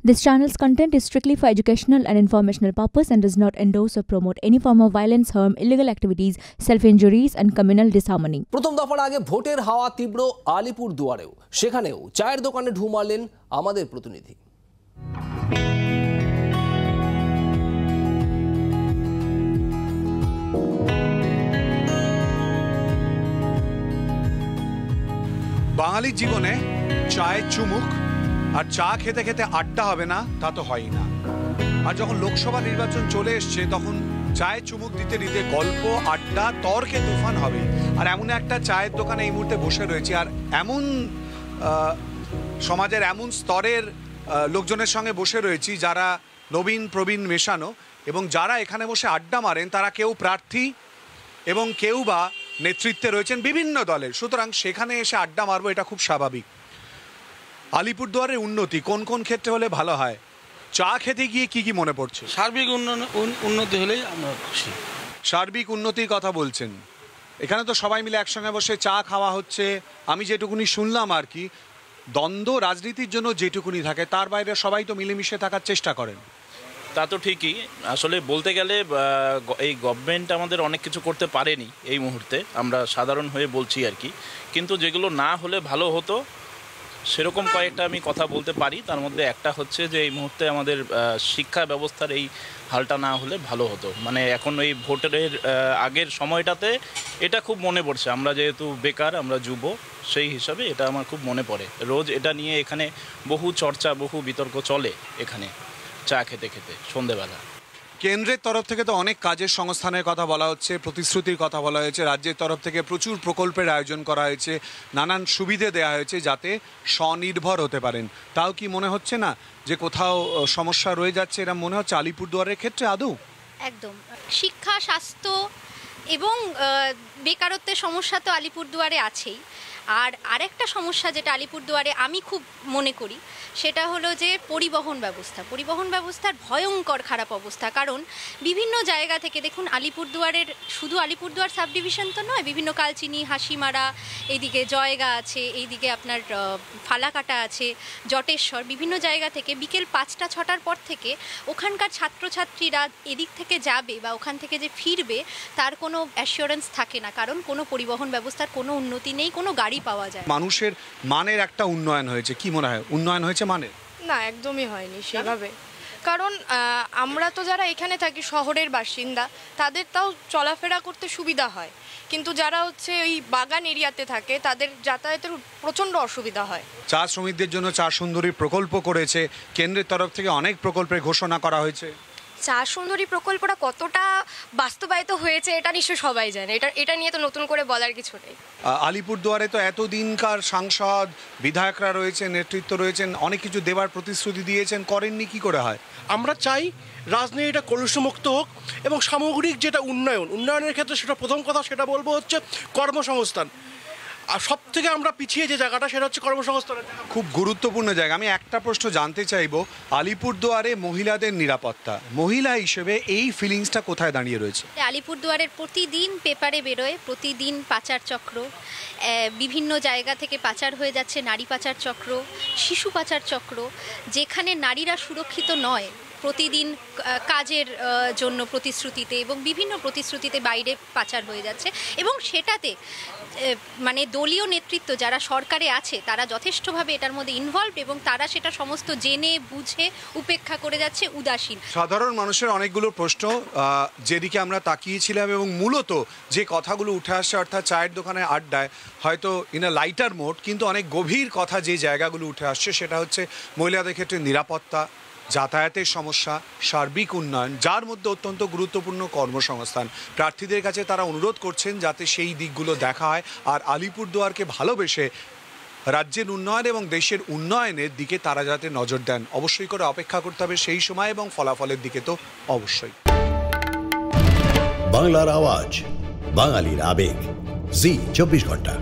This channel's content is strictly for educational and informational purpose and does not endorse or promote any form of violence, harm, illegal activities, self-injuries and communal disharmony. প্রথম দফার আগে ভোটের হাওয়া তীব্র আলিপুরদুয়ারেও, সেখানেও চায়ের দোকানে ঢু মারলেন আমাদের প্রতিনিধি। বাঙালির জীবনে চায়ের চুমুক আর চা খেতে খেতে আড্ডা হবে না তা তো হয়ই না। আর যখন লোকসভা নির্বাচন চলে এসছে তখন চায়ের চুমুক দিতে দিতে গল্প, আড্ডা, তর্কে তুফান হবে। আর এমন একটা চায়ের দোকানে এই মুহূর্তে বসে রয়েছে, আর এমন সমাজের এমন স্তরের লোকজনের সঙ্গে বসে রয়েছি যারা নবীন প্রবীণ মেশানো, এবং যারা এখানে বসে আড্ডা মারেন তারা কেউ প্রার্থী এবং কেউ বা নেতৃত্বে রয়েছেন বিভিন্ন দলের। সুতরাং সেখানে এসে আড্ডা মারবো এটা খুব স্বাভাবিক। আলিপুরদুয়ারের উন্নতি কোন কোন ক্ষেত্রে হলে ভালো হয়? চা খেতে গিয়ে কি কি মনে পড়ছে? সার্বিক উন্নতি হলেই আমরা খুশি। সার্বিক উন্নতির কথা বলছেন। এখানে তো সবাই মিলে একসঙ্গে বসে চা খাওয়া হচ্ছে। আমি যেটুকুনি শুনলাম আর কি, দ্বন্দ্ব রাজনীতির জন্য যেটুকুনি থাকে তার বাইরে সবাই তো মিলেমিশে থাকার চেষ্টা করেন। তা তো ঠিকই, আসলে বলতে গেলে এই গভর্নমেন্ট আমাদের অনেক কিছু করতে পারেনি এই মুহূর্তে, আমরা সাধারণ হয়ে বলছি আর কি। কিন্তু যেগুলো না হলে ভালো হতো সেরকম কয়েকটা আমি কথা বলতে পারি। তার মধ্যে একটা হচ্ছে যে এই মুহূর্তে আমাদের শিক্ষা ব্যবস্থার এই হালটা না হলে ভালো হতো। মানে এখন এই ভোটের আগের সময়টাতে এটা খুব মনে পড়ছে। আমরা যেহেতু বেকার, আমরা যুব, সেই হিসাবে এটা আমার খুব মনে পড়ে। রোজ এটা নিয়ে এখানে বহু চর্চা, বহু বিতর্ক চলে এখানে চা খেতে খেতে সন্ধেবেলা। কেন্দ্রের তরফ থেকে তো অনেক কাজের সংস্থানের কথা বলা হচ্ছে, প্রতিশ্রুতির কথা বলা হয়েছে। রাজ্যের তরফ থেকে প্রচুর প্রকল্পের আয়োজন করা হয়েছে, নানান সুবিধে দেওয়া হয়েছে যাতে স্বনির্ভর হতে পারেন। তাও কি মনে হচ্ছে না যে কোথাও সমস্যা রয়ে যাচ্ছে? এরা মনে হচ্ছে আলিপুরদুয়ারের ক্ষেত্রে আদৌ? একদম। শিক্ষা, স্বাস্থ্য এবং বেকারত্বের সমস্যা তো আলিপুরদুয়ারে আছেই। আর আরেকটা সমস্যা যেটা আলিপুরদুয়ারে আমি খুব মনে করি সেটা হলো যে পরিবহন ব্যবস্থার ভয়ঙ্কর খারাপ অবস্থা। কারণ বিভিন্ন জায়গা থেকে দেখুন, আলিপুরদুয়ারের শুধু আলিপুরদুয়ার সাব ডিভিশন তো নয়, বিভিন্ন কালচিনি, হাসিমারা, এইদিকে জয়গা আছে, এইদিকে আপনার ফালাকাটা আছে, জটেশ্বর, বিভিন্ন জায়গা থেকে বিকেল 5টা-6টার পর থেকে ওখানকার ছাত্রছাত্রীরা এদিক থেকে যাবে বা ওখান থেকে যে ফিরবে তার কোনো অ্যাসিওরেন্স থাকে না, কারণ কোনো পরিবহন ব্যবস্থার কোনো উন্নতি নেই, কোনো গাড়ি পাওয়া যায়। মানুষের মানের একটা উন্নয়ন হয়েছে, কি মনে হয় উন্নয়ন হয়েছে মানের? না, একদমই হয়নি সেভাবে। কারণ আমরা তো যারা এখানে থাকি শহরের বাসিন্দা, তাদের তাও চলাফেরা করতে সুবিধা হয়, কিন্তু যারা হচ্ছে ওই বাগান এরিয়াতে থাকে তাদের যাতায়াতের প্রচণ্ড অসুবিধা হয়। চা শ্রমিকদের জন্য চা সুন্দরী প্রকল্প করেছে কেন্দ্রের তরফ থেকে, অনেক প্রকল্পের ঘোষণা করা হয়েছে। চা সুন্দরী প্রকল্পটা কতটা বাস্তবায়িত হয়েছে এটা নিশ্চয়ই সবাই জানে, এটা নিয়ে তো নতুন করে বলার কিছু নেই। আলিপুরদুয়ারে তো এতদিনকার সাংসদ, বিধায়করা রয়েছেন, নেতৃত্ব রয়েছেন, অনেক কিছু দেবার প্রতিশ্রুতি দিয়েছেন, করেননি, কি করে হয়? আমরা চাই রাজনীতিটা কলুষমুক্ত হোক এবং সামগ্রিক যেটা উন্নয়নের ক্ষেত্রে সেটা প্রথম কথা সেটা বলবো হচ্ছে কর্মসংস্থান। আর সব থেকে আমরা পিছিয়ে যে জায়গাটা সেটা হচ্ছে কর্মসংস্থানের। খুব গুরুত্বপূর্ণ জায়গা। আমি একটা প্রশ্ন জানতে চাইবো, আলিপুরদুয়ারে মহিলাদের নিরাপত্তা, মহিলা হিসেবে এই ফিলিংসটা কোথায় দাঁড়িয়ে রয়েছে? আলিপুরদুয়ারের প্রতিদিন পেপারে বেরোয়, প্রতিদিন পাচার চক্র, বিভিন্ন জায়গা থেকে পাচার হয়ে যাচ্ছে, নারী পাচার চক্র, শিশু পাচার চক্র, যেখানে নারীরা সুরক্ষিত নয়, প্রতিদিন কাজের জন্য প্রতিশ্রুতিতে এবং বিভিন্ন প্রতিশ্রুতিতে বাইরে পাচার হয়ে যাচ্ছে। এবং সেটাতে মানে দলীয় নেতৃত্ব যারা সরকারে আছে তারা যথেষ্টভাবে এটার মধ্যে ইনভলভ, এবং তারা সেটা সমস্ত জেনে বুঝে উপেক্ষা করে যাচ্ছে, উদাসীন। সাধারণ মানুষের অনেকগুলো প্রশ্ন যেদিকে আমরা তাকিয়েছিলাম, এবং মূলত যে কথাগুলো উঠে আসছে, অর্থাৎ চায়ের দোকানে আড্ডায় হয়তো ইন আ লাইটার মোড, কিন্তু অনেক গভীর কথা যে জায়গাগুলো উঠে আসছে সেটা হচ্ছে মহিলাদের ক্ষেত্রে নিরাপত্তা, যাতায়াতের সমস্যা, সার্বিক উন্নয়ন, যার মধ্যে অত্যন্ত গুরুত্বপূর্ণ কর্মসংস্থান। প্রার্থীদের কাছে তারা অনুরোধ করছেন যাতে সেই দিকগুলো দেখা হয়, আর আলিপুরদুয়ারকে ভালোবেসে রাজ্যের উন্নয়ন এবং দেশের উন্নয়নের দিকে তারা যাতে নজর দেন। অবশ্যই করে অপেক্ষা করতে হবে সেই সময় এবং ফলাফলের দিকে তো অবশ্যই। বাংলার আওয়াজ, বাঙালির আবেগ, জি 24 ঘন্টা।